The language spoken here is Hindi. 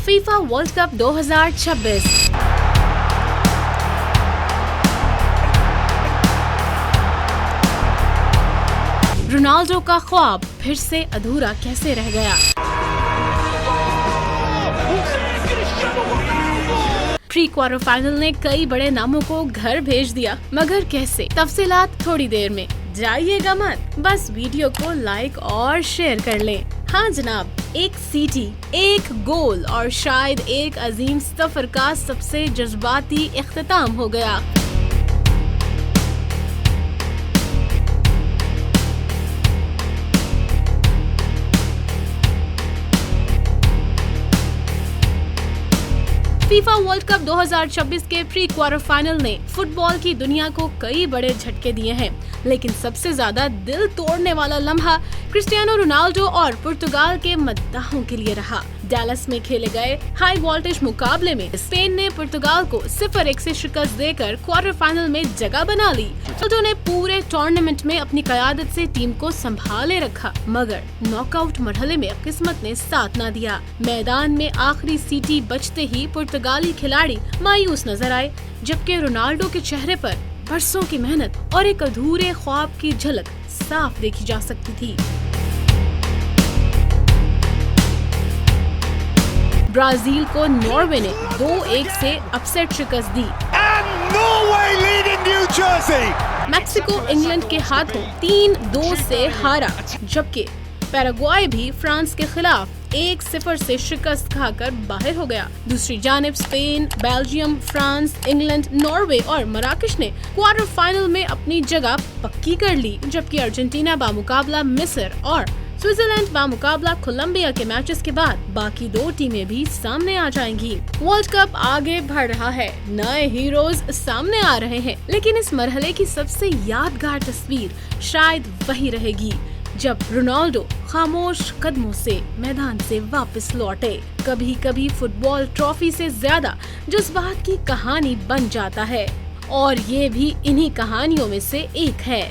FIFA world cup 2026। रोनाल्डो का ख्वाब फिर से अधूरा कैसे रह गया? प्री क्वार्टर फाइनल ने कई बड़े नामों को घर भेज दिया, मगर कैसे? तफसीलात थोड़ी देर में। जाइएगा मत, बस वीडियो को लाइक और शेयर कर लें। हाँ जनाब, एक सीटी, एक गोल और शायद एक अजीम सफर का सबसे जज्बाती इख्तिताम हो गया। फीफा वर्ल्ड कप 2026 के प्री क्वार्टर फाइनल ने फुटबॉल की दुनिया को कई बड़े झटके दिए हैं, लेकिन सबसे ज्यादा दिल तोड़ने वाला लम्हा क्रिस्टियानो रोनाल्डो और पुर्तगाल के मद्दाहों के लिए रहा। डैलस में खेले गए हाई वोल्टेज मुकाबले में स्पेन ने पुर्तगाल को 0-1 से शिकस्त देकर क्वार्टर फाइनल में जगह बना ली। रोनाल्डो ने पूरे टूर्नामेंट में अपनी क़यादत से टीम को संभाले रखा, मगर नॉकआउट मरहले में किस्मत ने साथ न दिया। मैदान में आखिरी सीटी बजते ही पुर्तगाली खिलाड़ी मायूस नजर आए, जबकि रोनाल्डो के चेहरे पर बरसों की मेहनत और एक अधूरे ख्वाब की झलक साफ देखी जा सकती थी। ब्राजील को नॉर्वे ने 2-1 से अपसेट शिकस्त दी। मैक्सिको इंग्लैंड के हाथों 3-2 से हारा, जबकि पैराग्वाय भी फ्रांस के खिलाफ 1-0 से शिकस्त खाकर बाहर हो गया। दूसरी जानिब Spain, Belgium, France, England, Norway और मराकश ने क्वार्टर फाइनल में अपनी जगह पक्की कर ली, जबकि अर्जेंटीना बामुकाबला मिस्र और स्विट्जरलैंड बामुकाबला कोलंबिया के मैचेस के बाद बाकी दो टीमें भी सामने आ जाएंगी। वर्ल्ड कप आगे बढ़ रहा है, नए हीरोज सामने आ रहे हैं, लेकिन इस मरहले की सबसे यादगार तस्वीर शायद वही रहेगी जब रोनाल्डो खामोश कदमों से मैदान से वापस लौटे। कभी कभी फुटबॉल ट्रॉफी से ज्यादा जज्बात की कहानी बन जाता है, और ये भी इन्हीं कहानियों में से एक है।